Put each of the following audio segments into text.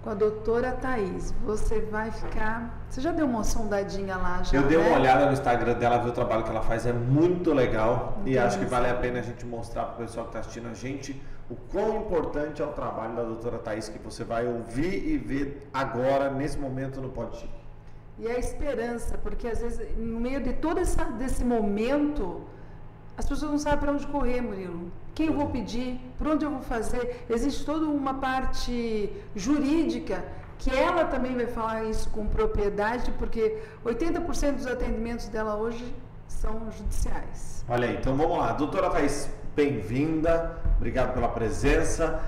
com a doutora Thaís. Você vai ficar... Você já deu uma sondadinha lá? Já, eu dei uma né? olhada no Instagram dela, vi o trabalho que ela faz, é muito legal. Muito e acho que vale a legal. pena a gente mostrar para o pessoal que está assistindo a gente o quão importante é o trabalho da doutora Thaís, que você vai ouvir e ver agora, nesse momento, no Pode. E a esperança, porque às vezes, no meio de todo desse momento, as pessoas não sabem para onde correr, Murilo. Quem eu vou pedir? Por onde eu vou fazer? Existe toda uma parte jurídica, que ela também vai falar isso com propriedade, porque 80% dos atendimentos dela hoje são judiciais. Olha aí, então vamos lá. Doutora Thaís, bem-vinda. Obrigado pela presença.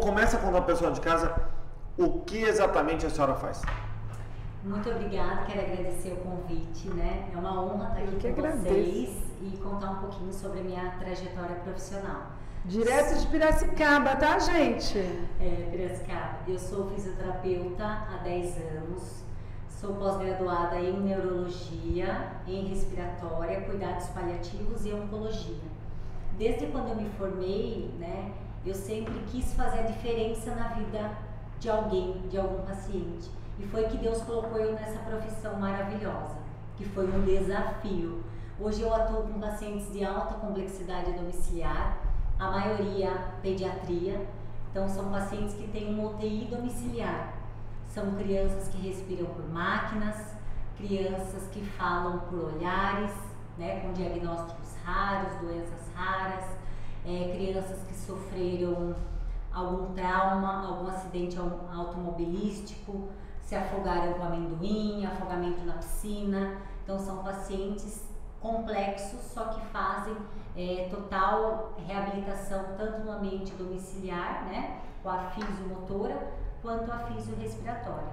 Começa a contar para o pessoal de casa o que exatamente a senhora faz. Muito obrigada, quero agradecer o convite, né? É uma honra estar aqui com vocês e contar um pouquinho sobre a minha trajetória profissional. Direto de Piracicaba, tá, gente? Piracicaba. Eu sou fisioterapeuta há 10 anos, sou pós-graduada em neurologia, em respiratória, cuidados paliativos e oncologia. Desde quando eu me formei, né, eu sempre quis fazer a diferença na vida de alguém, de algum paciente. E foi que Deus colocou eu nessa profissão maravilhosa, que foi um desafio. Hoje eu atuo com pacientes de alta complexidade domiciliar, a maioria pediatria. Então são pacientes que têm uma UTI domiciliar. São crianças que respiram por máquinas, crianças que falam por olhares, né, com diagnósticos raros, doenças raras, crianças que sofreram algum trauma, algum acidente automobilístico, se afogaram com amendoim, afogamento na piscina. Então são pacientes complexos, só que fazem total reabilitação tanto no ambiente domiciliar, né, com a fisiomotora, quanto a fisiorrespiratória.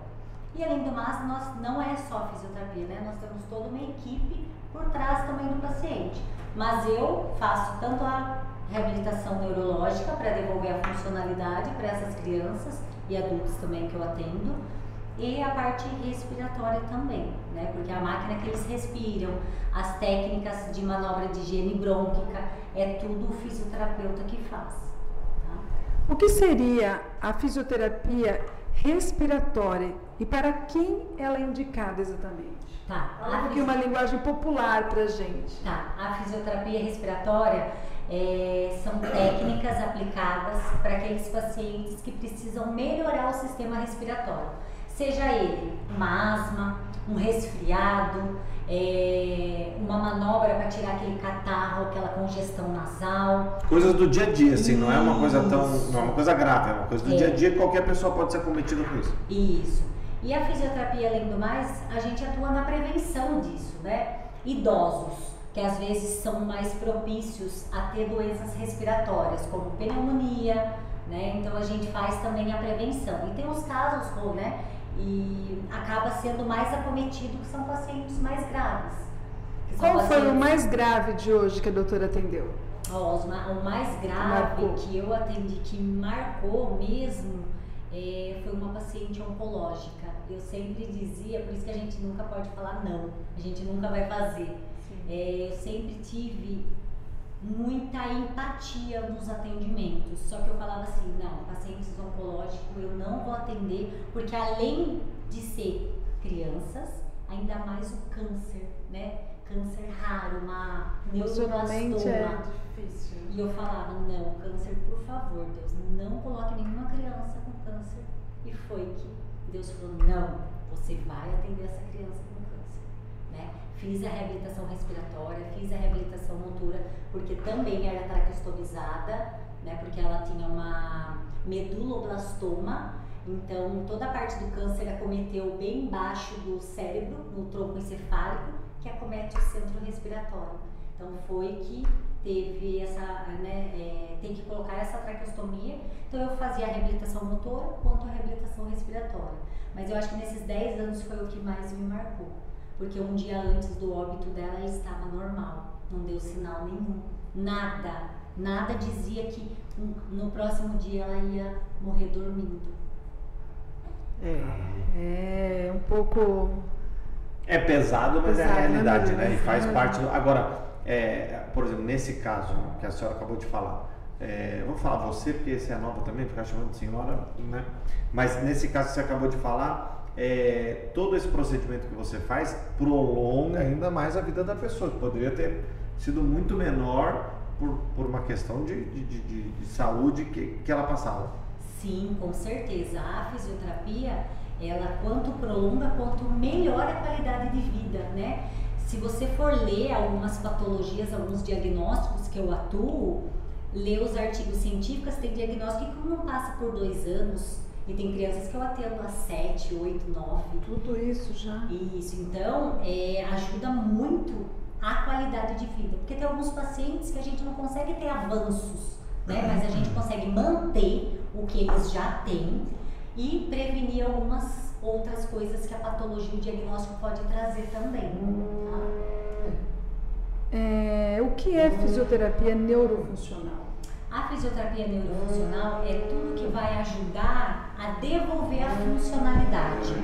E além do mais, nós não é só fisioterapia, né, nós temos toda uma equipe por trás também do paciente. Mas eu faço tanto a reabilitação neurológica para devolver a funcionalidade para essas crianças e adultos também que eu atendo, e a parte respiratória também, né? Porque a máquina que eles respiram, as técnicas de manobra de higiene brônquica, é tudo o fisioterapeuta que faz. Tá? O que seria a fisioterapia respiratória e para quem ela é indicada exatamente? Tá. Aqui uma linguagem popular para gente. Tá. A fisioterapia respiratória são técnicas aplicadas para aqueles pacientes que precisam melhorar o sistema respiratório. Seja ele uma asma, um resfriado, uma manobra para tirar aquele catarro, aquela congestão nasal. Coisas do dia a dia, assim, não é uma coisa não é uma coisa grave, é uma coisa do dia a dia que qualquer pessoa pode ser acometida com isso. Isso. E a fisioterapia, além do mais, a gente atua na prevenção disso, né? Idosos, que às vezes são mais propícios a ter doenças respiratórias, como pneumonia, né? Então a gente faz também a prevenção. E tem os casos, né? E acaba sendo mais acometido, que são pacientes mais graves. Qual foi o mais grave de hoje que a doutora atendeu? O mais grave que eu atendi, que marcou mesmo, foi uma paciente oncológica. Eu sempre dizia, por isso que a gente nunca pode falar não, a gente nunca vai fazer. Eu sempre tive muita empatia nos atendimentos, só que eu falava assim, não, pacientes oncológicos eu não vou atender, porque além de ser crianças, ainda mais o câncer, né? Câncer raro, uma neuroblastoma. É difícil. E eu falava, não, câncer, por favor, Deus, não coloque nenhuma criança com câncer. E foi que Deus falou, não, você vai atender essa criança com câncer, né? Fiz a reabilitação respiratória, fiz a reabilitação motora, porque também era traqueostomizada, né? Porque ela tinha uma meduloblastoma, então toda a parte do câncer acometeu bem embaixo do cérebro, no tronco encefálico, que acomete o centro respiratório. Então foi que teve essa, né, tem que colocar essa traqueostomia. Então eu fazia a reabilitação motora quanto a reabilitação respiratória. Mas eu acho que nesses 10 anos foi o que mais me marcou. Porque um dia antes do óbito dela, ela estava normal, não deu sinal nenhum, nada dizia que no próximo dia ela ia morrer dormindo. É um pouco... É pesado, mas pesado, é a realidade, né? E faz É. parte... Agora, por exemplo, nesse caso que a senhora acabou de falar, vou falar você, porque você é nova também, ficar chamando de senhora, né? Mas nesse caso que você acabou de falar, todo esse procedimento que você faz prolonga ainda mais a vida da pessoa, que poderia ter sido muito menor por uma questão de saúde que ela passava. Sim, com certeza. A fisioterapia, ela quanto prolonga, quanto melhora a qualidade de vida, né? Se você for ler algumas patologias, alguns diagnósticos que eu atuo, ler os artigos científicos, tem diagnóstico que não passa por 2 anos, e tem crianças que eu atendo há 7, 8, 9. Tudo isso já. Isso, então ajuda muito a qualidade de vida, porque tem alguns pacientes que a gente não consegue ter avanços, né? Mas a gente consegue manter o que eles já têm e prevenir algumas outras coisas que a patologia e o diagnóstico pode trazer também. O que é fisioterapia neurofuncional? A fisioterapia neurofuncional é tudo que vai ajudar a devolver a funcionalidade.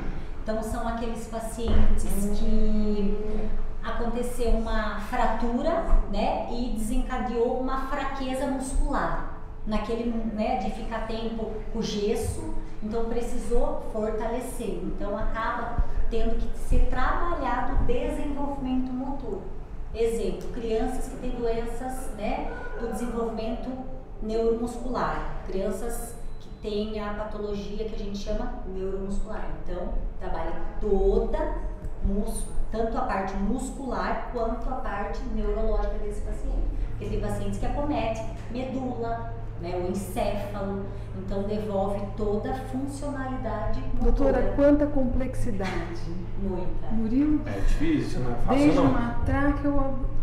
Então são aqueles pacientes que aconteceu uma fratura, né, e desencadeou uma fraqueza muscular, naquele, né, de ficar tempo com gesso, então precisou fortalecer, então acaba tendo que ser trabalhado o desenvolvimento motor. Exemplo, crianças que têm doenças, né, do desenvolvimento neuromuscular, crianças que têm a patologia que a gente chama neuromuscular, então trabalha tanto a parte muscular quanto a parte neurológica desse paciente. Porque tem pacientes que acometem medula, né, o encéfalo, então devolve toda a funcionalidade motora. Doutora, quanta complexidade. Muita. Murilo? É difícil, não é fácil Desde não. uma tráquea,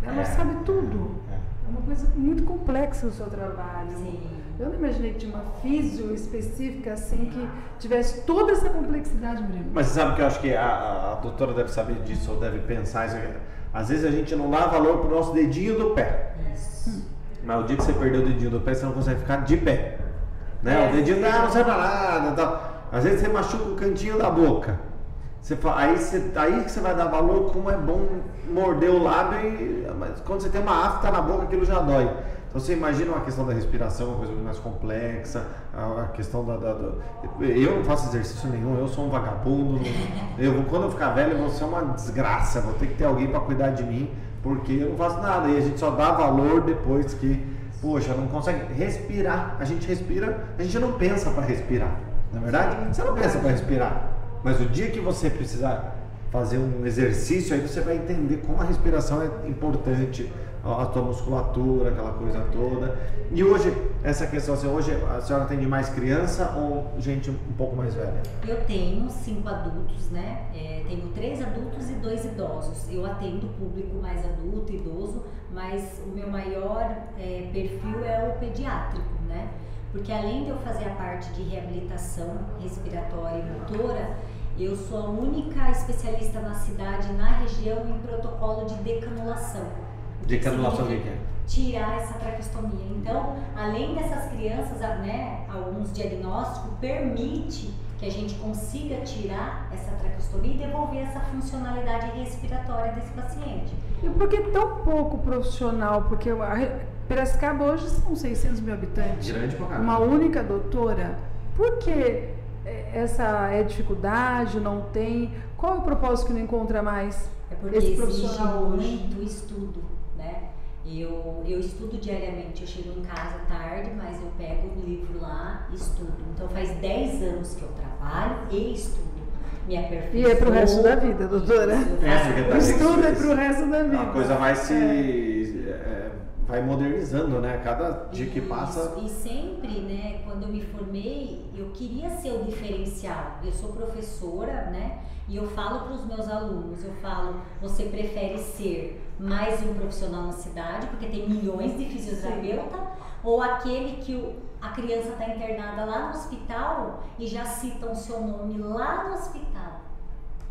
ela sabe tudo. É uma coisa muito complexa o seu trabalho. Sim. Eu não imaginei que tinha uma físio específica assim que tivesse toda essa complexidade, Murilo. Mas você sabe que eu acho que a doutora deve saber disso, ou deve pensar isso. Às vezes a gente não dá valor pro nosso dedinho do pé. Isso. Mas o dia que você perdeu o dedinho do pé, você não consegue ficar de pé. Né? O dedinho não serve pra nada. Tal. Às vezes você machuca o cantinho da boca. Aí que você vai dar valor como é bom morder o lábio, mas quando você tem uma afta na boca, aquilo já dói. Então você imagina uma questão da respiração, uma coisa mais complexa, a questão eu não faço exercício nenhum, eu sou um vagabundo. Quando eu ficar velho, eu vou ser uma desgraça, vou ter que ter alguém para cuidar de mim, porque eu não faço nada. E a gente só dá valor depois que, poxa, não consegue respirar. A gente respira, a gente não pensa para respirar, não é verdade? Você não pensa para respirar, mas o dia que você precisar fazer um exercício, aí você vai entender como a respiração é importante, a tua musculatura, aquela coisa toda. E hoje, essa questão assim, hoje a senhora atende mais criança ou gente um pouco mais velha? Eu tenho 5 adultos, né? Tenho 3 adultos e 2 idosos. Eu atendo o público mais adulto, idoso, mas o meu maior perfil é o pediátrico, né? Porque além de eu fazer a parte de reabilitação respiratória e motora, eu sou a única especialista na cidade, na região, em protocolo de decanulação. Decanulação o que é? Tirar essa traqueostomia. Então, além dessas crianças, né, alguns diagnósticos permite que a gente consiga tirar essa traqueostomia e devolver essa funcionalidade respiratória desse paciente. E por que tão pouco profissional? Porque Piracicaba hoje são 600 mil habitantes. Grande pra caramba. Uma única doutora. Por que essa dificuldade? Não tem? Qual é o propósito que não encontra mais É porque esse exige profissional hoje? muito estudo, né? Eu estudo diariamente, eu chego em casa tarde, mas eu pego o livro lá e estudo. Então faz 10 anos que eu trabalho e estudo. Me aperfeiçoo. E é pro resto da vida, doutora. Porque O estudo é pro resto da vida. A coisa vai vai modernizando, né? Cada dia que passa. E sempre, né, quando eu me formei, eu queria ser o diferencial. Eu sou professora, né? E eu falo para os meus alunos, você prefere ser mais um profissional na cidade, porque tem milhões de fisioterapeutas, ou aquele que a criança está internada lá no hospital e já citam o seu nome lá no hospital?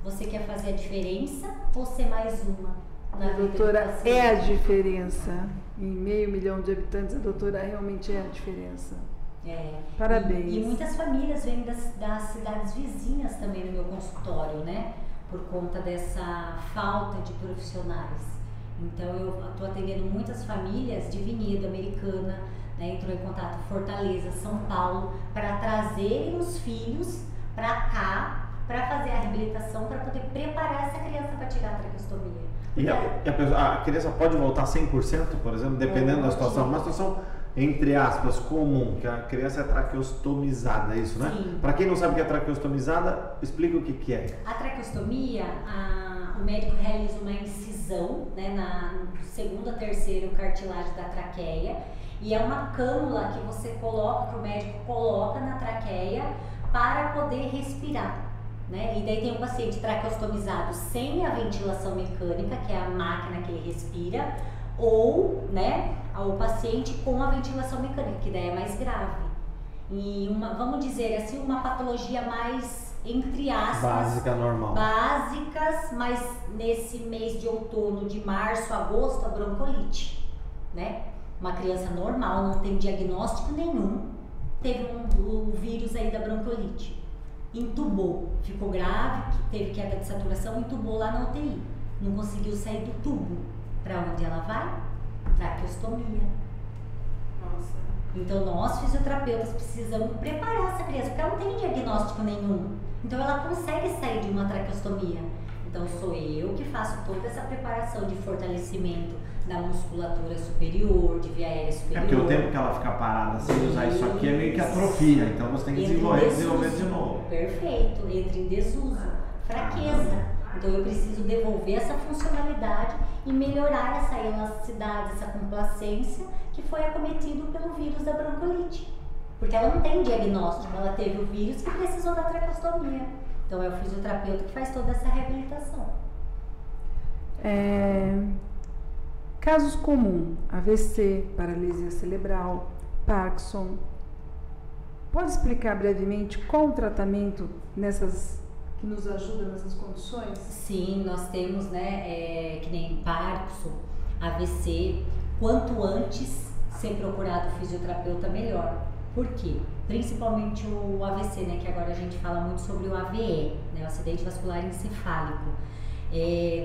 Você quer fazer a diferença ou ser mais uma na vida do Doutora, paciente? é a diferença. Em 500 mil de habitantes, a doutora realmente é a diferença. Parabéns. E muitas famílias vêm das cidades vizinhas também no meu consultório, né? Por conta dessa falta de profissionais. Então eu estou atendendo muitas famílias de Vinhedo, Americana, né, entrou em contato Fortaleza, São Paulo, para trazerem os filhos para cá, para fazer a reabilitação, para poder preparar essa criança para tirar a traqueostomia. E a criança pode voltar 100%, por exemplo, dependendo da situação? Uma situação, entre aspas, comum, que a criança é traqueostomizada, é isso, né? Sim. Para quem não sabe o que é traqueostomizada, explica o que é. A traqueostomia, o médico realiza uma incisão, né, no segundo ou terceiro cartilagem da traqueia, e é uma cânula que você coloca, que o médico coloca na traqueia para poder respirar, né? E daí tem um paciente traqueostomizado sem a ventilação mecânica, que é a máquina que ele respira, ou, né, o paciente com a ventilação mecânica, que daí é mais grave. E vamos dizer assim, uma patologia mais, entre aspas, básica, normal. Básicas, mas nesse mês de outono, de março a agosto, a broncolite, né? Uma criança normal, não tem diagnóstico nenhum, teve o vírus aí da broncolite, entubou, ficou grave, teve queda de saturação, entubou lá na UTI, não conseguiu sair do tubo. Para onde ela vai? Traqueostomia. Nossa. Então nós, fisioterapeutas, precisamos preparar essa criança, porque ela não tem diagnóstico nenhum. Então ela consegue sair de uma traqueostomia. Então sou eu que faço toda essa preparação de fortalecimento da musculatura superior, de via aérea superior. É porque o tempo que ela fica parada sem usar isso aqui é meio que atrofia, então você tem que desenvolver de novo. Perfeito, entra em desuso, fraqueza. Então eu preciso devolver essa funcionalidade e melhorar essa elasticidade, essa complacência que foi acometido pelo vírus da broncolite. Porque ela não tem diagnóstico, ela teve o vírus que precisou da traqueostomia. Então é o fisioterapeuta que faz toda essa reabilitação. Casos comuns, AVC, paralisia cerebral, Parkinson. Pode explicar brevemente qual o tratamento que nos ajuda nessas condições? Sim, nós temos, né, que nem Parkinson, AVC, quanto antes ser procurado o fisioterapeuta, melhor. Por quê? Principalmente o AVC, né, que agora a gente fala muito sobre o AVE, né, o acidente vascular encefálico.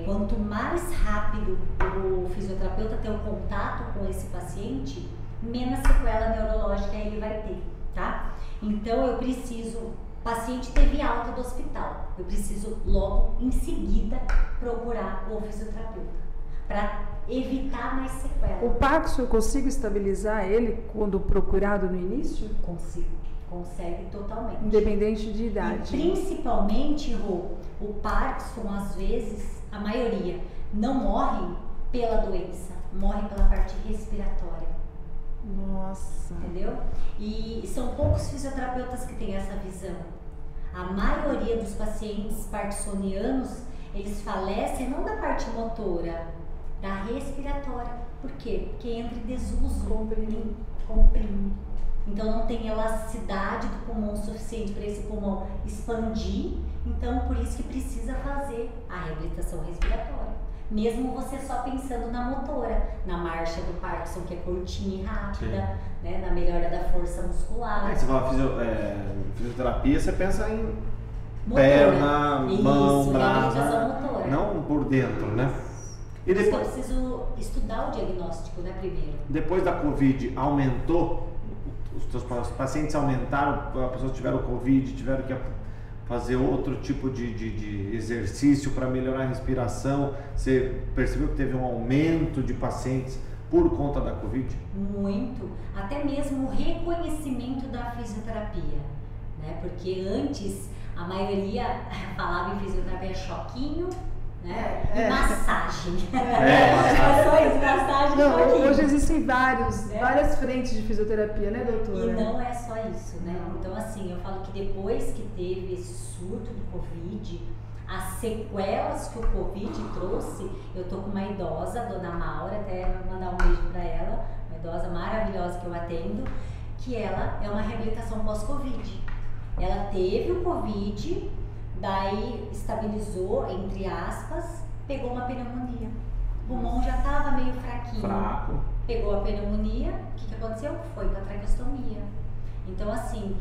Quanto mais rápido o fisioterapeuta ter o contato com esse paciente, menos sequela neurológica ele vai ter, tá? Então eu preciso, o paciente teve alta do hospital, eu preciso logo em seguida procurar o fisioterapeuta para evitar mais sequela. O Parkinson, eu consigo estabilizar ele quando procurado no início? Consigo, consegue totalmente. Independente de idade. E principalmente, Rô, o Parkinson, às vezes, a maioria, não morre pela doença, morre pela parte respiratória. Nossa. Entendeu? E são poucos fisioterapeutas que têm essa visão. A maioria dos pacientes parkinsonianos, eles falecem não da parte motora, da respiratória. Por quê? Porque entra em desuso, comprime. Então não tem elasticidade do pulmão suficiente para esse pulmão expandir. Então por isso que precisa fazer a reabilitação respiratória. Mesmo você só pensando na motora, na marcha do Parkinson, que é curtinha e rápida, né, na melhora da força muscular. Você fala fisioterapia, você pensa em motora. Perna, mão, Isso, braço, motora. não por dentro, né? E Por isso que eu depois, preciso estudar o diagnóstico, né, primeiro. depois da Covid, aumentou? Os pacientes aumentaram, as pessoas tiveram Covid, tiveram que fazer outro tipo de exercício para melhorar a respiração. Você percebeu que teve um aumento de pacientes por conta da Covid? Muito, até mesmo o reconhecimento da fisioterapia, né? Porque antes a maioria falava em fisioterapia choquinho, né? E massagem. Massagem. Só isso, massagem. Não, choquinho. hoje existem várias frentes de fisioterapia, né, doutora? E não é só isso, né? Então, assim, eu falo que depois que teve esse surto do Covid, as sequelas que o Covid trouxe, eu tô com uma idosa, a dona Maura, até vou mandar um beijo pra ela, uma idosa maravilhosa que eu atendo, que ela é uma reabilitação pós-Covid. Ela teve o Covid, daí estabilizou, entre aspas, pegou uma pneumonia. O pulmão já estava meio fraquinho. Fraco. Pegou a pneumonia, o que aconteceu? Foi para traqueostomia. Então, assim,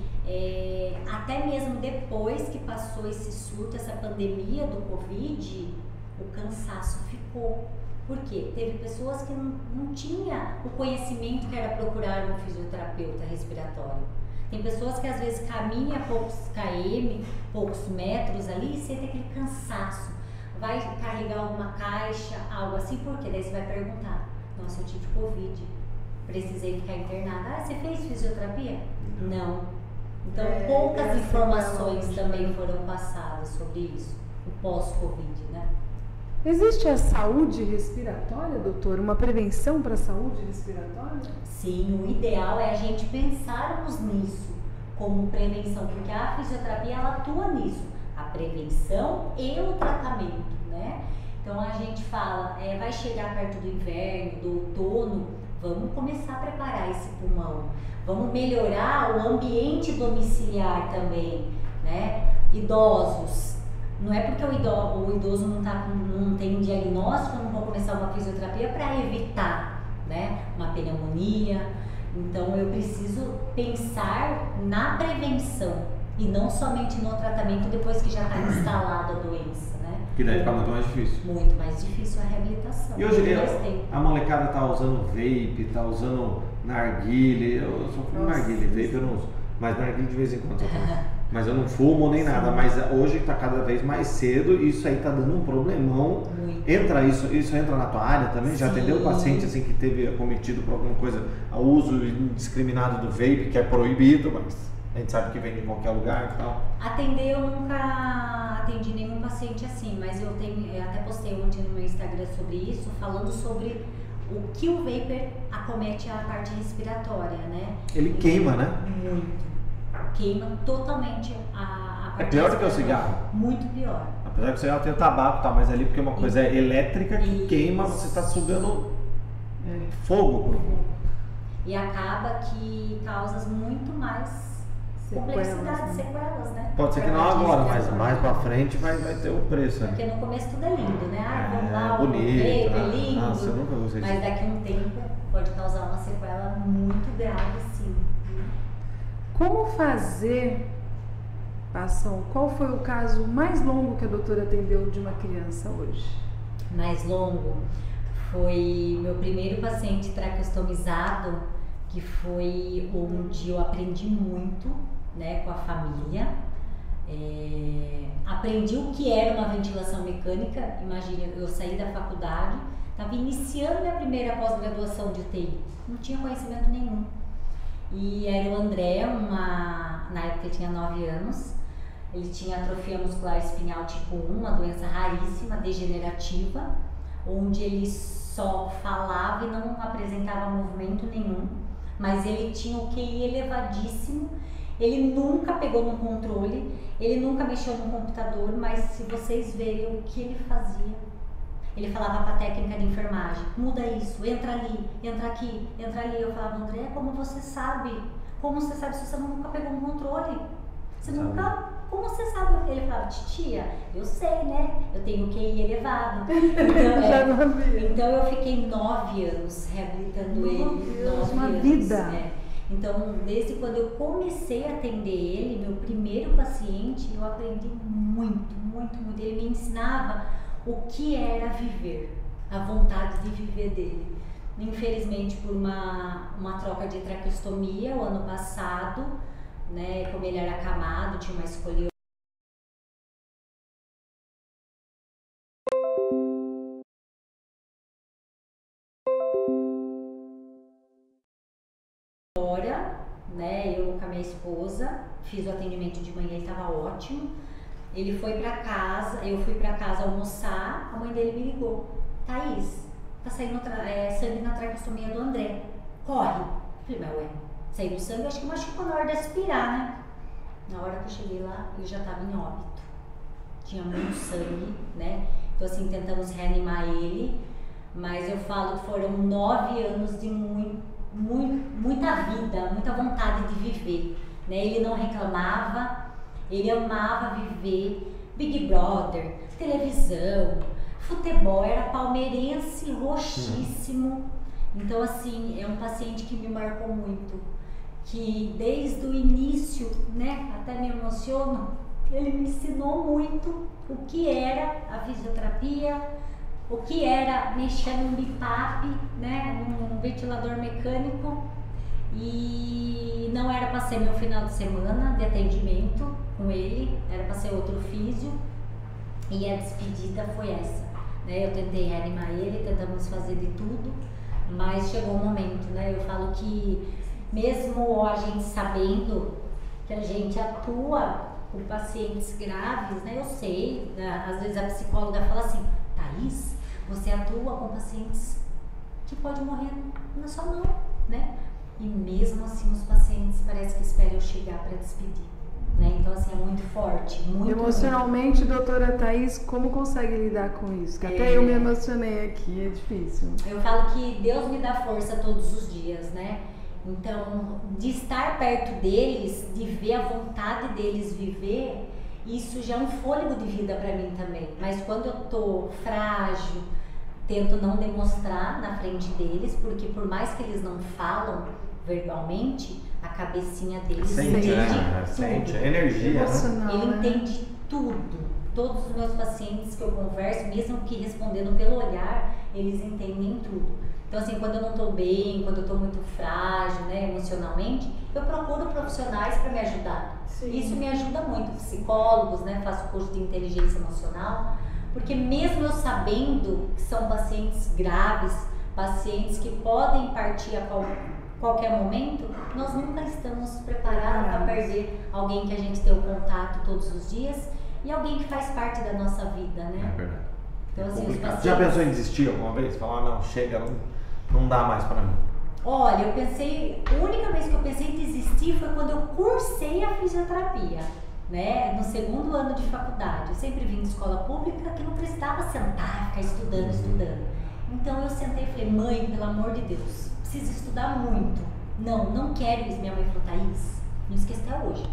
até mesmo depois que passou esse surto, essa pandemia do Covid, o cansaço ficou. Por quê? Teve pessoas que não tinham o conhecimento que era procurar um fisioterapeuta respiratório. Tem pessoas que às vezes caminham poucos km, poucos metros ali e sente aquele cansaço. Vai carregar alguma caixa, algo assim, porque daí você vai perguntar: nossa, eu tive Covid, precisei ficar internada. Ah, você fez fisioterapia? Não. Então, poucas informações também foram passadas sobre isso, o pós-Covid, né? Existe a saúde respiratória, doutor? Uma prevenção para a saúde respiratória? Sim, o ideal é a gente pensarmos nisso como prevenção, porque a fisioterapia ela atua nisso, a prevenção e o tratamento, né? Então a gente fala, vai chegar perto do inverno, do outono, vamos começar a preparar esse pulmão, vamos melhorar o ambiente domiciliar também, né? Idosos. Não é porque o idoso não tem um diagnóstico, eu não vou começar uma fisioterapia para evitar, né, uma pneumonia. Então eu preciso pensar na prevenção e não somente no tratamento depois que já está instalada a doença, né? Que daí fica muito mais difícil. Muito mais difícil a reabilitação. E hoje a molecada tá usando vape, tá usando narguile. Eu só fumo narguile, vape eu não uso. Mas narguile de vez em quando eu tomo. Mas eu não fumo nem nada, mas hoje está cada vez mais cedo e isso aí está dando um problemão. Isso entra na tua área também? Já atendeu o paciente assim que teve acometido por alguma coisa, o uso indiscriminado do vape, que é proibido, mas a gente sabe que vem de qualquer lugar e tal. Atender, eu nunca atendi nenhum paciente assim, mas eu até postei ontem no meu Instagram sobre isso, falando sobre o que o vapor acomete a parte respiratória, né? Ele queima, né? Muito. Queima totalmente a É pior do que o cigarro? Muito pior. Apesar que o cigarro tem o tabaco, tá, mas ali porque uma coisa é elétrica que queima, você está sugando fogo. E acaba que causa muito mais complexidade, sequelas, né? Pode ser que não agora, mas mais pra frente vai ter o preço. Porque no começo tudo é lindo, né? Vamos lá, bonito, é lindo. Nossa, eu nunca gostei disso. Mas daqui a um tempo pode causar uma sequela muito grave, sim. Como fazer, qual foi o caso mais longo que a doutora atendeu de uma criança hoje? Mais longo foi meu primeiro paciente traqueostomizado, que foi onde eu aprendi muito, né, com a família. Aprendi o que era uma ventilação mecânica. Imagina, eu saí da faculdade, estava iniciando minha primeira pós-graduação de UTI, não tinha conhecimento nenhum. E era o André, na época ele tinha 9 anos, ele tinha atrofia muscular espinhal tipo 1, uma doença raríssima, degenerativa, onde ele só falava e não apresentava movimento nenhum, mas ele tinha o QI elevadíssimo, ele nunca pegou no controle, ele nunca mexeu no computador, mas se vocês verem o que ele fazia, ele falava para a técnica de enfermagem, muda isso, entra ali, entra aqui, entra ali. Eu falava, André, como você sabe? Como você sabe se você nunca pegou no controle? Você nunca... Como você sabe? Ele falava, titia, eu sei, né? Eu tenho QI elevado. Então eu fiquei 9 anos reabilitando ele. 9 uma anos, vida. né? Então, desde quando eu comecei a atender ele, meu primeiro paciente, eu aprendi muito, muito, muito. Ele me ensinava o que era viver, a vontade de viver dele. Infelizmente, por uma troca de traqueostomia o ano passado, né, como ele era acamado, tinha uma escoliose. Né, eu com a minha esposa, fiz o atendimento de manhã, ele estava ótimo. Ele foi pra casa, eu fui pra casa almoçar, a mãe dele me ligou. Thaís, tá saindo sangue na traqueostomia do André. Corre! Eu falei, mas ué, saiu sangue, acho que machucou na hora de aspirar, né? Na hora que eu cheguei lá, ele já tava em óbito. Tinha muito sangue, né? Então assim, tentamos reanimar ele, mas eu falo que foram 9 anos de muita vida, muita vontade de viver, né? Ele não reclamava. Ele amava viver Big Brother, televisão, futebol, era palmeirense roxíssimo. Então, assim, é um paciente que me marcou muito, que desde o início, né, até me emociono, ele me ensinou muito o que era a fisioterapia, o que era mexer num BIPAP, né, num ventilador mecânico, e não era para ser meu final de semana de atendimento com ele, era para ser outro físio, e a despedida foi essa, né? Eu tentei reanimar ele, tentamos fazer de tudo, mas chegou um momento, né? Eu falo que mesmo a gente sabendo que a gente atua com pacientes graves, né? Eu sei, né? Às vezes a psicóloga fala assim, Thaís, você atua com pacientes que podem morrer na sua mão, né? E mesmo assim os pacientes parece que esperam eu chegar para despedir, né? Então assim, é muito forte, muito. Emocionalmente, doutora Thaís, como consegue lidar com isso? Que até eu me emocionei aqui, é difícil. Eu falo que Deus me dá força todos os dias, né? Então, de estar perto deles, de ver a vontade deles viver, isso já é um fôlego de vida para mim também. Mas quando eu tô frágil, tento não demonstrar na frente deles, porque por mais que eles não falam verbalmente, a cabecinha deles entende tudo. Sente, a energia, emocional, Ele entende tudo. Todos os meus pacientes que eu converso, mesmo que respondendo pelo olhar, eles entendem tudo. Então assim, quando eu não estou bem, quando eu estou muito frágil, né, emocionalmente, eu procuro profissionais para me ajudar. Sim. Isso me ajuda muito, psicólogos, né, faço curso de inteligência emocional, porque mesmo eu sabendo que são pacientes graves, pacientes que podem partir a qualquer momento, nós nunca estamos preparados para perder alguém que a gente tem o contato todos os dias e alguém que faz parte da nossa vida, né? É verdade. Então, assim, os pacientes... Já pensou em desistir alguma vez? Falar, não, chega, não dá mais para mim. Olha, eu pensei, a única vez que eu pensei em desistir foi quando eu cursei a fisioterapia, né? No segundo ano de faculdade. Eu sempre vim de escola pública que não precisava sentar, ficar estudando. Então eu sentei e falei, mãe, pelo amor de Deus, preciso estudar muito. Não quero isso. Minha mãe falou, Thaís, não esqueça até hoje.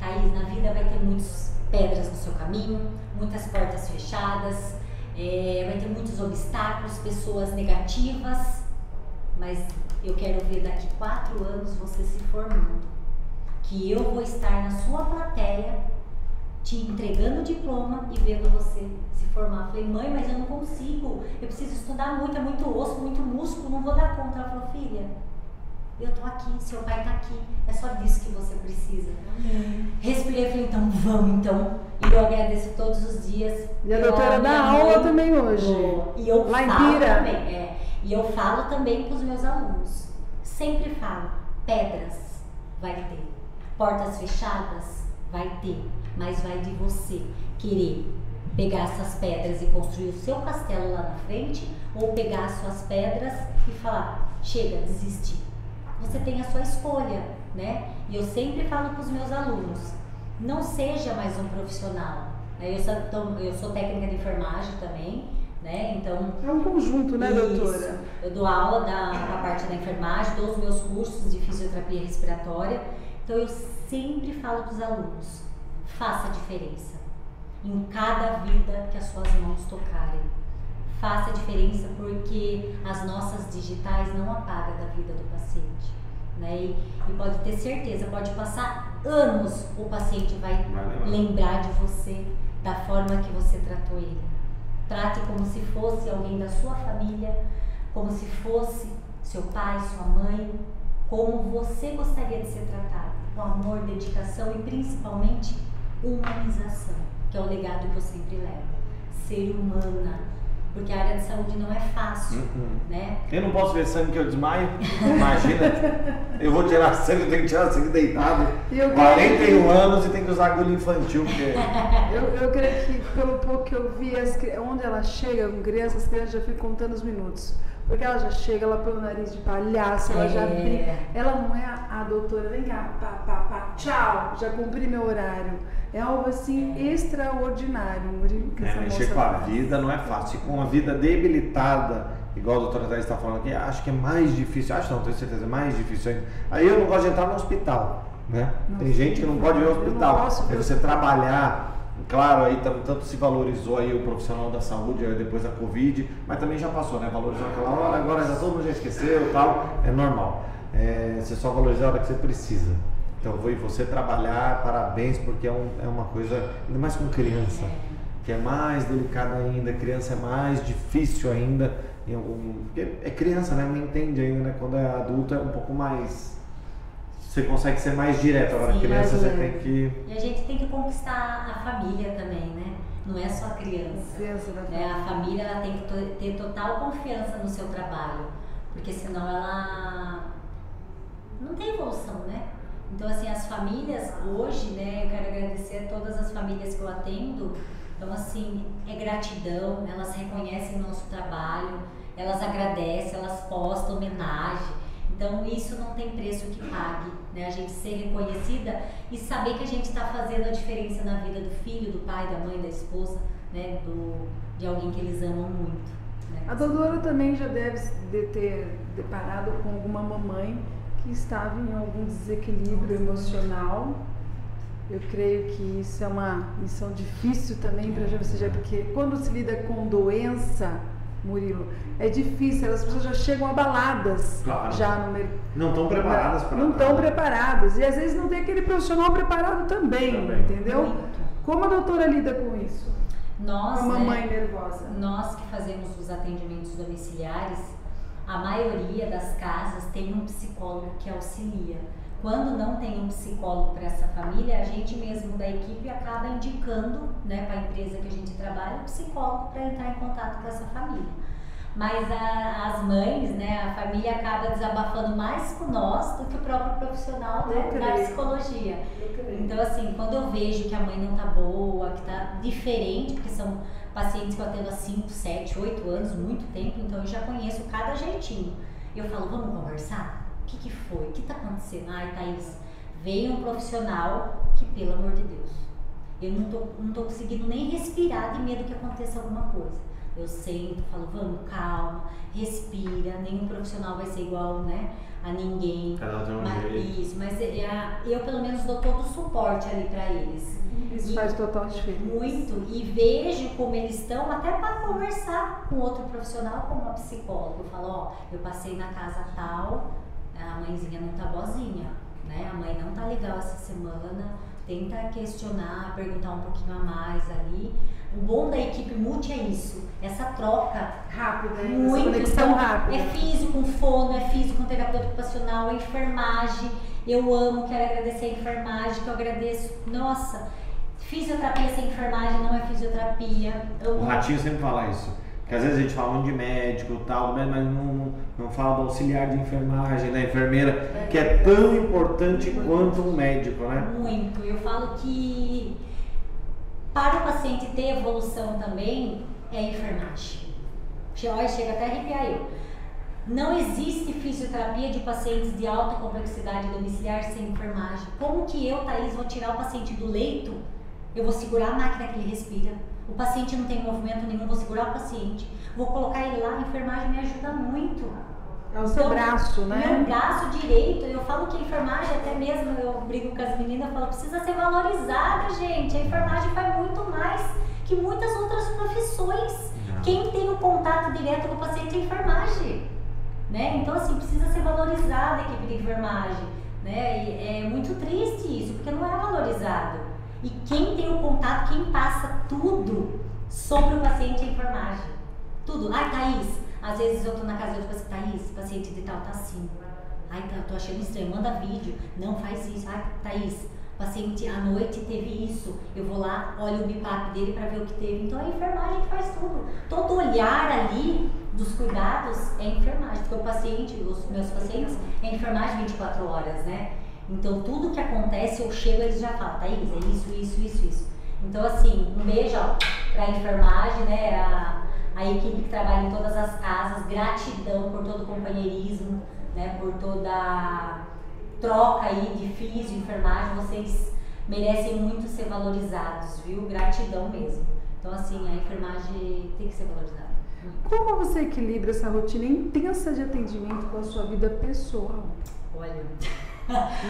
Thaís, na vida vai ter muitas pedras no seu caminho, muitas portas fechadas, vai ter muitos obstáculos, pessoas negativas, mas eu quero ver daqui 4 anos você se formando, que eu vou estar na sua plateia te entregando o diploma e vendo você se formar. Eu falei, mãe, mas eu não consigo, eu preciso estudar muito, é muito osso, muito músculo, não vou dar conta. Ela falou, filha, eu tô aqui, seu pai tá aqui, é só disso que você precisa. Respirei e falei, então vamos então. E eu agradeço todos os dias. E a doutora dá aula também hoje. E eu lá em falo Pira. também, e eu falo também para os meus alunos. Sempre falo, pedras vai ter, portas fechadas vai ter, mas vai de você querer pegar essas pedras e construir o seu castelo lá na frente, ou pegar as suas pedras e falar, chega, desistir. Você tem a sua escolha, né? E eu sempre falo para os meus alunos, não seja mais um profissional. Eu sou técnica de enfermagem também, né? Então, é um conjunto, né, doutora? Eu dou aula da parte da enfermagem, dou os meus cursos de fisioterapia respiratória. Então eu sempre falo para os alunos, faça a diferença em cada vida que as suas mãos tocarem. Faça a diferença, porque as nossas digitais não apagam da vida do paciente, né? E pode ter certeza, pode passar anos, o paciente vai lembrar de você, da forma que você tratou ele. Trate como se fosse alguém da sua família, como se fosse seu pai, sua mãe, como você gostaria de ser tratado, com amor, dedicação e principalmente humanização, que é o legado que eu sempre levo. Ser humana. Porque a área de saúde não é fácil, né? Eu não posso ver sangue que eu desmaio. Imagina, eu vou tirar sangue, eu tenho que tirar sangue deitado. 41 anos e tenho que usar agulha infantil. Porque... eu creio que, pelo pouco que eu vi, onde ela chega com crianças, as crianças já ficam contando os minutos. Porque ela já chega, ela põe o nariz de palhaço, ela já brinca. Ela não é a doutora, vem cá, pá, tchau, já cumpri meu horário. É algo assim extraordinário. Mexer com a vida não é fácil. E com a vida debilitada, igual a doutora Thaís está falando aqui, acho que é mais difícil. Acho não, tenho certeza, é mais difícil ainda. Aí eu não gosto de entrar no hospital, né? Tem gente que não pode ir ao hospital. É você trabalhar. Claro, aí tanto se valorizou aí o profissional da saúde depois da Covid, mas também já passou, né? Valorizou aquela hora, agora já todo mundo já esqueceu e tal, é normal. Você só valoriza a hora que você precisa. Então, você trabalhar, parabéns, porque é uma coisa, ainda mais com criança, que é mais delicada ainda, criança é mais difícil ainda, porque é criança, né? Não entende ainda, né? Quando é adulto é um pouco mais... Você consegue ser mais direto, agora criança você tem que... E a gente tem que conquistar a família também, né? Não é só a criança. Né? A família ela tem que ter total confiança no seu trabalho, porque senão ela não tem evolução, né? Então, assim, as famílias hoje, né, eu quero agradecer a todas as famílias que eu atendo. Então, assim, é gratidão, elas reconhecem o nosso trabalho, elas agradecem, elas postam homenagem. Então, isso não tem preço que pague, né? A gente ser reconhecida e saber que a gente está fazendo a diferença na vida do filho, do pai, da mãe, da esposa, né? De alguém que eles amam muito. Né? A doutora também já deve ter deparado com alguma mamãe que estava em algum desequilíbrio emocional. Eu creio que isso é uma missão difícil também para você, porque quando se lida com doença, Murilo, é difícil, as pessoas já chegam abaladas, claro. Já no mercado. Não estão preparadas para... Não estão preparadas, e às vezes não tem aquele profissional preparado também. Entendeu? Muito. Como a doutora lida com isso? Nós, com a mamãe nervosa. Nós que fazemos os atendimentos domiciliares, a maioria das casas tem um psicólogo que auxilia. Quando não tem um psicólogo para essa família, a gente mesmo da equipe acaba indicando, né, para a empresa que a gente trabalha, um psicólogo para entrar em contato com essa família. Mas as mães, né, a família acaba desabafando mais com nós do que o próprio profissional, né, da psicologia. Então, assim, quando eu vejo que a mãe não tá boa, que tá diferente, porque são pacientes que eu atendo há 5, 7, 8 anos, muito tempo, então eu já conheço cada jeitinho. Eu falo, vamos conversar? O que foi? O que tá acontecendo? Ai, Thaís, veio um profissional que, pelo amor de Deus, eu não tô conseguindo nem respirar de medo que aconteça alguma coisa. Eu sento, falo, vamos, calma, respira, nenhum profissional vai ser igual, né, a ninguém. Cada um tem um jeito. Isso, mas eu pelo menos dou todo o suporte ali para eles. Isso faz total diferença. Muito, e vejo como eles estão até para conversar com outro profissional, como a psicóloga. Eu falo, ó, eu passei na casa tal, a mãezinha não tá boazinha, né, a mãe não tá legal essa semana, tenta questionar, perguntar um pouquinho a mais ali. O bom da equipe multi é isso, essa troca rápida, muito, essa conexão então, rápida. É físico com fono, é físico com terapeuta ocupacional, é enfermagem. Eu amo, quero agradecer a enfermagem, que eu agradeço. Nossa, fisioterapia sem enfermagem não é fisioterapia. O Ratinho sempre fala isso. Porque às vezes a gente fala muito de médico e tal, mas não fala do auxiliar de enfermagem, da enfermeira, que é tão importante quanto um médico, né? Muito. Eu falo que para o paciente ter evolução também é a enfermagem. Chega até a arrepiar eu. Não existe fisioterapia de pacientes de alta complexidade domiciliar sem enfermagem. Como que eu, Thaís, vou tirar o paciente do leito? Eu vou segurar a máquina que ele respira. O paciente não tem movimento nenhum, vou segurar o paciente. Vou colocar ele lá, a enfermagem me ajuda muito. É o seu braço, né? Meu braço direito. Eu falo que a enfermagem, até mesmo, eu brigo com as meninas, eu falo, precisa ser valorizada, gente. A enfermagem faz muito mais que muitas outras profissões. Quem tem o contato direto com o paciente é a enfermagem. Né? Então, assim, precisa ser valorizada a equipe de enfermagem. Né? E é muito triste isso, porque não é valorizado. E quem tem o contato, quem passa tudo sobre o paciente é a enfermagem. Tudo. Ai, Thaís, às vezes eu tô na casa de outro paciente, Thaís, paciente de tal tá assim. Ai, tô achando estranho, manda vídeo. Não faz isso. Ai, Thaís, paciente à noite teve isso. Eu vou lá, olho o BIPAP dele para ver o que teve. Então é a enfermagem que faz tudo. Todo olhar ali dos cuidados é a enfermagem. Porque o paciente, os meus pacientes, é enfermagem 24 horas, né? Então tudo que acontece, eu chego e eles já falam, Thaís, é isso. Então assim, um beijo para a enfermagem, né? A equipe que trabalha em todas as casas, gratidão por todo o companheirismo, né? Por toda a troca aí de físio, enfermagem, vocês merecem muito ser valorizados, viu? Gratidão mesmo. Então assim, a enfermagem tem que ser valorizada. Como você equilibra essa rotina intensa de atendimento com a sua vida pessoal? Olha...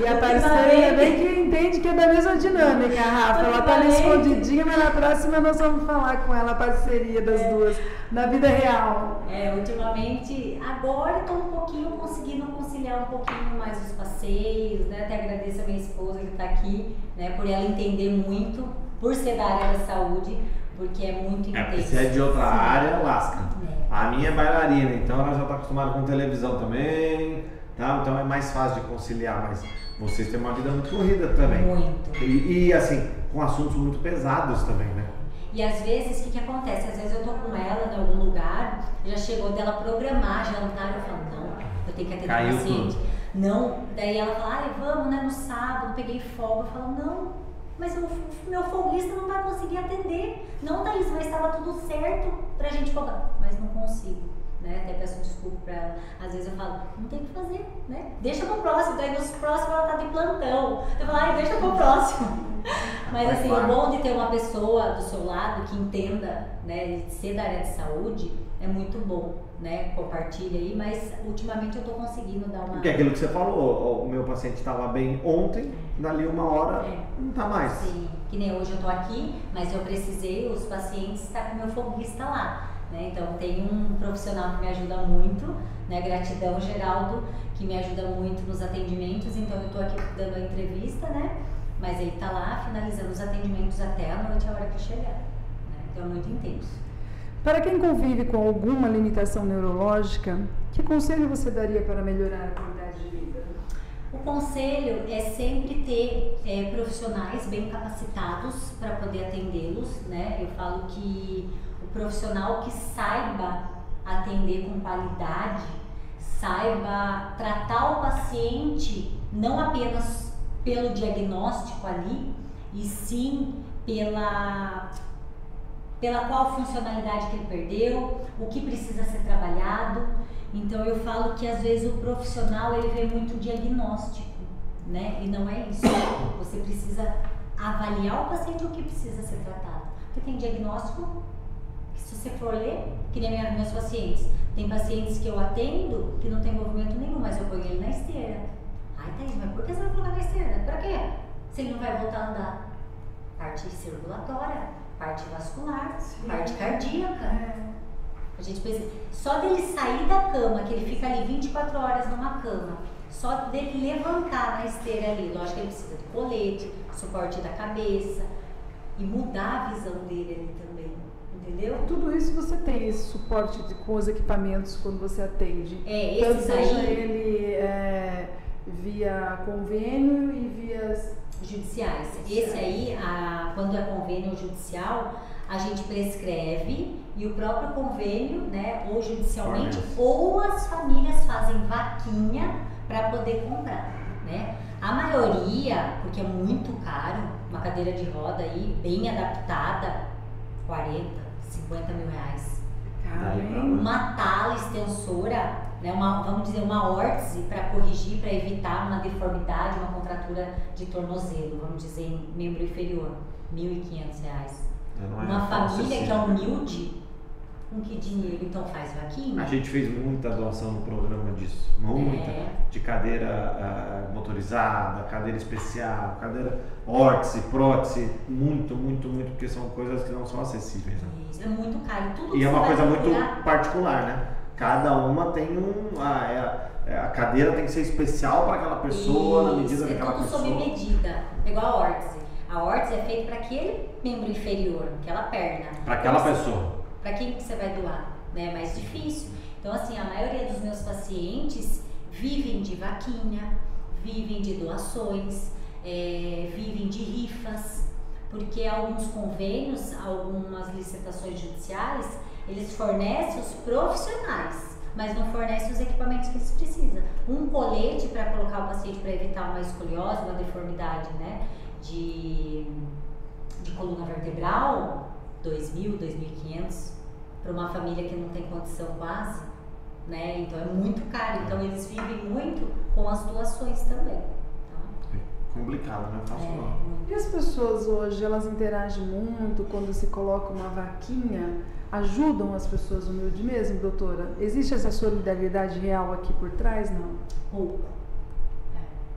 E a parceira bem que entende que é da mesma dinâmica, Rafa. Ela tá ali escondidinha, mas na próxima nós vamos falar com ela a parceria das duas na vida real. Ultimamente, agora estou um pouquinho conseguindo conciliar um pouquinho mais os passeios, né? Até agradeço a minha esposa que está aqui, né? Por ela entender muito, por ser da área da saúde, porque é muito intenso. Porque se é de outra área, lasca. É. A minha é bailarina, então ela já está acostumada com televisão também, tá? Então é mais fácil de conciliar, mas vocês têm uma vida muito corrida também. Muito. E assim, com assuntos muito pesados também, né? E às vezes, o que acontece? Às vezes eu tô com ela em algum lugar, já chegou dela programar jantar, eu falo, não, eu tenho que atender o paciente. Não, daí ela fala, ai, vamos, né, no sábado, peguei folga. Eu falo, não, mas o meu folguista não vai conseguir atender. Não, Thaís, mas estava tudo certo pra gente folgar. Mas não consigo, né, até peço desculpa pra ela. Às vezes eu falo, não tem o que fazer, né, deixa pro próximo. Daí nos próximos ela tá de plantão. Eu falo, ai, deixa pro próximo. Mas assim, o bom de ter uma pessoa do seu lado que entenda, né, de ser da área de saúde, é muito bom, né, compartilha aí, mas ultimamente eu tô conseguindo dar uma... Porque é aquilo que você falou, o meu paciente estava bem ontem, dali uma hora, não tá mais. Sim, que nem hoje eu tô aqui, mas eu precisei, os pacientes estar com o meu folguista lá, né, então tem um profissional que me ajuda muito, né, gratidão, Geraldo, que me ajuda muito nos atendimentos, então eu tô aqui dando a entrevista, né, mas ele tá lá finalizando os atendimentos até a noite, a hora que chegar, né, então é muito intenso. Para quem convive com alguma limitação neurológica, que conselho você daria para melhorar a qualidade de vida? O conselho é sempre ter profissionais bem capacitados para poder atendê-los, né? Eu falo que o profissional que saiba atender com qualidade, saiba tratar o paciente não apenas pelo diagnóstico ali, e sim pela qual funcionalidade que ele perdeu, o que precisa ser trabalhado. Então eu falo que às vezes o profissional ele vê muito diagnóstico, né? E não é isso. Você precisa avaliar o paciente o que precisa ser tratado. Porque tem diagnóstico que se você for ler, que nem meus pacientes, tem pacientes que eu atendo que não tem movimento nenhum, mas eu ponho ele na esteira. Ai, Thaís, mas por que você vai colocar na esteira? Pra quê? Se ele não vai voltar a andar. Parte circulatória, parte vascular, parte cardíaca. A gente pensa, só dele sair da cama, que ele fica ali 24 horas numa cama, só dele levantar na esteira ali, lógico que ele precisa de colete, suporte da cabeça e mudar a visão dele ali também, entendeu? Tudo isso você tem, esse suporte com os equipamentos quando você atende. Esses seja aí... ele via convênio e via... judiciais. Esse aí, quando é convênio judicial, a gente prescreve e o próprio convênio, né, ou judicialmente, ou as famílias fazem vaquinha para poder comprar, né? A maioria, porque é muito caro, uma cadeira de roda aí, bem adaptada, 40, 50 mil reais. Uma tala extensora, né, vamos dizer, uma órtese para corrigir, para evitar uma deformidade, uma contratura de tornozelo, vamos dizer, em membro inferior, R$1.500. Uma família que é humilde, com que dinheiro então faz vaquinha? A gente fez muita doação no programa disso, muita, de cadeira motorizada, cadeira especial, cadeira órtese, prótese, muito, porque são coisas que não são acessíveis. Né? Isso, é muito caro. Tudo e é uma coisa muito particular, né? Cada uma tem a cadeira tem que ser especial para aquela pessoa, na medida daquela pessoa. É tudo sob medida, igual a órtese. A órtese é feita para aquele membro inferior, aquela perna. Para aquela pessoa. Para quem que você vai doar, né? É mais difícil. Então, assim, a maioria dos meus pacientes vivem de vaquinha, vivem de doações, vivem de rifas, porque alguns convênios, algumas licitações judiciais, eles fornecem os profissionais, mas não fornecem os equipamentos que eles precisam. Um colete para colocar o paciente para evitar uma escoliose, uma deformidade, né, de coluna vertebral, R$2.000, R$2.500, para uma família que não tem condição quase, né? Então é muito caro. Então eles vivem muito com as doações também. Tá? É complicado, não é fácil não. E as pessoas hoje, elas interagem muito quando se coloca uma vaquinha? Ajudam as pessoas humildes mesmo, doutora? Existe essa solidariedade real aqui por trás, não? Pouco.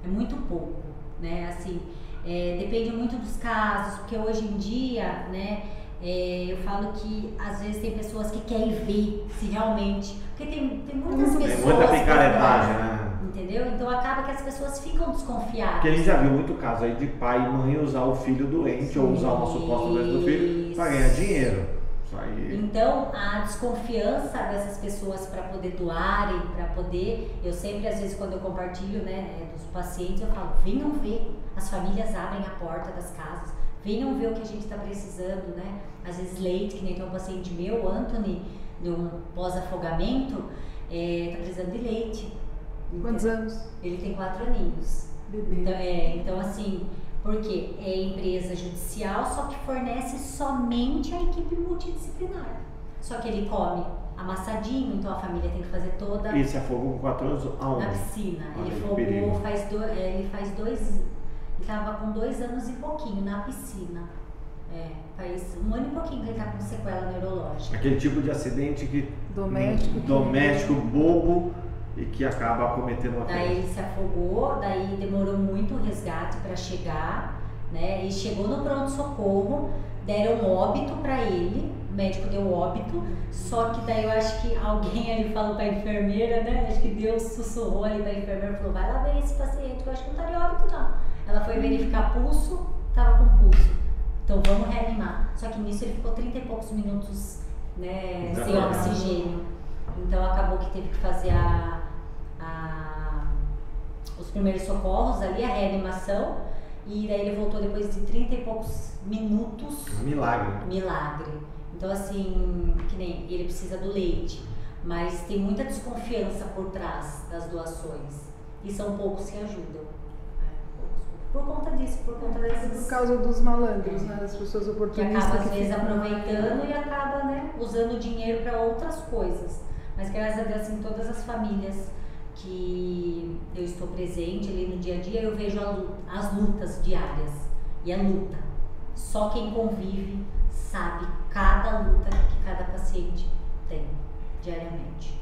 É muito pouco, né? Assim, depende muito dos casos, porque hoje em dia, né, eu falo que às vezes tem pessoas que querem ver se realmente, porque tem muitas pessoas... Tem muita picaretagem, né? entendeu? Então acaba que as pessoas ficam desconfiadas. Porque a gente já viu muito caso aí de pai e mãe usar o filho doente ou usar uma suposta doença do filho para ganhar dinheiro. Isso aí. Então a desconfiança dessas pessoas para poder doarem, para poder, eu sempre às vezes quando eu compartilho, né, dos pacientes, eu falo, venham ver, as famílias abrem a porta das casas, venham ver o que a gente está precisando, né? Às vezes leite, que nem tem um paciente meu, Anthony, de um pós-afogamento, tá precisando de leite. Quantos anos? Ele tem 4 aninhos. Bebê. Então assim, porque é empresa judicial, só que fornece somente a equipe multidisciplinar. Só que ele come amassadinho, então a família tem que fazer toda... E se afogou com 4 anos aonde? Na piscina. Olha, Ele perigo. ele estava com 2 anos e pouquinho na piscina. Faz 1 ano e pouquinho que ele está com sequela neurológica. Aquele tipo de acidente que Doméstico bobo e que acaba cometendo uma Daí coisa. ele se afogou, daí demorou muito o resgate para chegar, né? E chegou no pronto-socorro, deram óbito para ele, o médico deu óbito, só que daí eu acho que alguém ali falou para a enfermeira, né? Acho que Deus sussurrou ali para a enfermeira e falou, vai lá ver esse paciente, que eu acho que não tá de óbito não. Ela foi verificar pulso, tava com pulso. Então vamos reanimar. Só que nisso ele ficou 30 e poucos minutos, né, sem oxigênio. Então acabou que teve que fazer os primeiros socorros ali, a reanimação, e daí ele voltou depois de 30 e poucos minutos. Milagre. Milagre. Então assim, que nem ele precisa do leite, mas tem muita desconfiança por trás das doações e são poucos que ajudam. Por conta disso, por conta dessas... Por causa dos malandros, né? Das pessoas Que oportunistas. acaba às vezes ficam- aproveitando e acaba, né, usando o dinheiro para outras coisas. Mas graças a Deus, assim, todas as famílias que eu estou presente ali no dia a dia, eu vejo as lutas diárias. E a luta. Só quem convive sabe cada luta que cada paciente tem diariamente.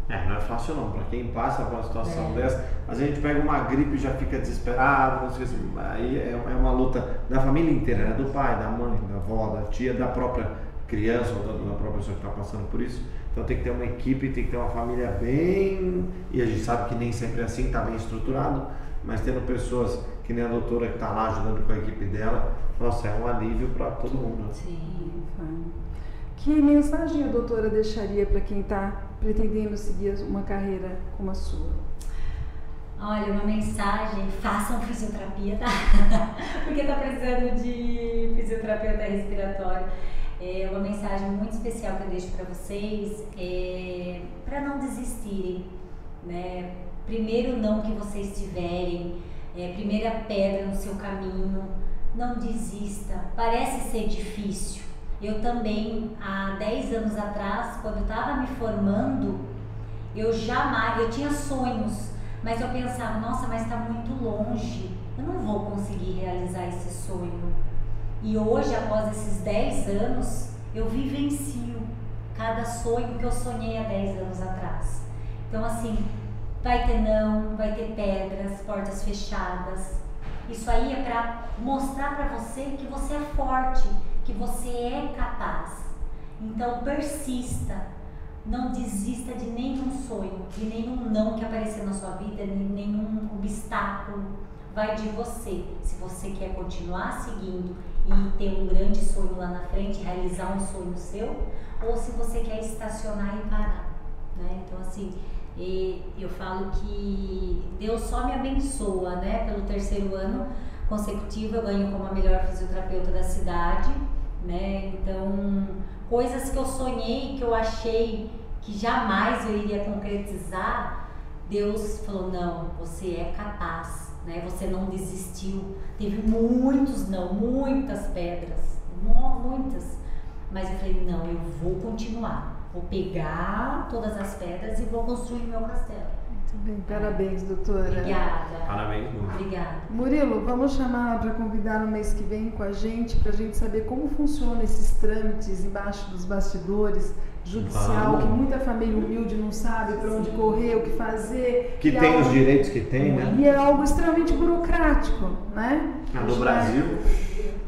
Não é fácil não, pra quem passa por uma situação dessa, às vezes a gente pega uma gripe e já fica desesperado, não sei assim, aí é uma luta da família inteira, né? Do pai, da mãe, da avó, da tia, da própria criança ou da própria pessoa que está passando por isso. Então tem que ter uma equipe, tem que ter uma família bem, e a gente sabe que nem sempre é assim, está bem estruturado, mas tendo pessoas que nem a doutora que está lá ajudando com a equipe dela, nossa, é um alívio para todo mundo. Sim. Que mensagem a doutora deixaria para quem está pretendendo seguir uma carreira como a sua? Olha, uma mensagem, façam fisioterapia, tá? Porque tá precisando de fisioterapeuta respiratório. É uma mensagem muito especial que eu deixo para vocês, para não desistirem, né? Primeiro não que vocês tiverem, primeira pedra no seu caminho, não desista. Parece ser difícil. Eu também, há 10 anos atrás, quando eu estava me formando, eu tinha sonhos, mas eu pensava, nossa, mas está muito longe, eu não vou conseguir realizar esse sonho. E hoje, após esses 10 anos, eu vivencio cada sonho que eu sonhei há 10 anos atrás. Então assim, vai ter não, vai ter pedras, portas fechadas. Isso aí é para mostrar para você que você é forte, que você é capaz. Então persista, não desista de nenhum sonho, de nenhum não que aparecer na sua vida, de nenhum obstáculo. Vai de você, se você quer continuar seguindo e ter um grande sonho lá na frente, realizar um sonho seu, ou se você quer estacionar e parar, né? Então assim, eu falo que Deus só me abençoa, né? Pelo 3º ano consecutivo eu ganho como a melhor fisioterapeuta da cidade, né? Então, coisas que eu sonhei, que eu achei que jamais eu iria concretizar, Deus falou, não, você é capaz, né? Você não desistiu. Teve muitos não, muitas pedras, muitas, mas eu falei, não, eu vou continuar, vou pegar todas as pedras e vou construir meu castelo. Muito bem, parabéns, doutora. Obrigada. Parabéns, muito. Obrigada. Murilo, vamos chamar para convidar no mês que vem com a gente, para a gente saber como funcionam esses trâmites embaixo dos bastidores judicial, Vamos. que muita família humilde não sabe para onde correr, o que fazer. Que e tem algo- os direitos que tem, né? E é algo extremamente burocrático, né? No Brasil,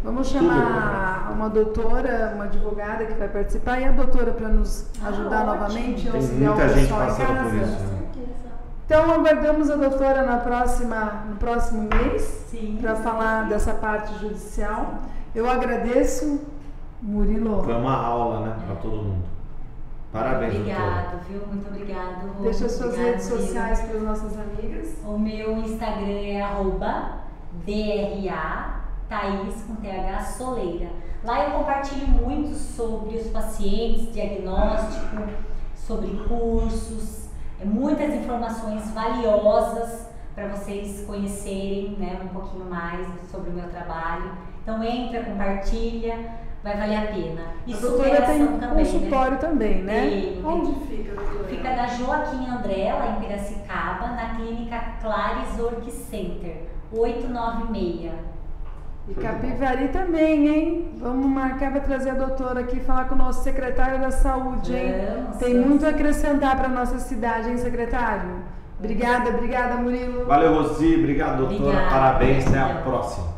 Vamos chamar uma doutora, uma advogada que vai participar e a doutora para nos ajudar ótimo. novamente, tem auxiliar o muita gente pessoal em passando por casa. isso. Com Né? certeza. Então, aguardamos a doutora no próximo mês para falar dessa parte judicial. Eu agradeço, Murilo. Foi uma aula, né, para todo mundo. Parabéns, obrigado, viu? Muito obrigado. Deixa as suas redes sociais para as nossas amigas. O meu Instagram é @DRA Thaís com TH Soleira. Lá eu compartilho muito sobre os pacientes, diagnóstico, sobre cursos, muitas informações valiosas para vocês conhecerem, né, um pouquinho mais sobre o meu trabalho. Então entra, compartilha, vai valer a pena. E a doutora tem também, consultório, né? Também, né? Onde fica, doutora? Fica na Joaquim André, lá em Piracicaba, na clínica Clares Org Center, 896. E Capivari também, hein? Vamos marcar para trazer a doutora aqui e falar com o nosso secretário da saúde, hein? Tem muito a acrescentar para a nossa cidade, hein, secretário? Obrigada, Murilo. Valeu, Rosi. Obrigado, doutora. Parabéns. Até a próxima.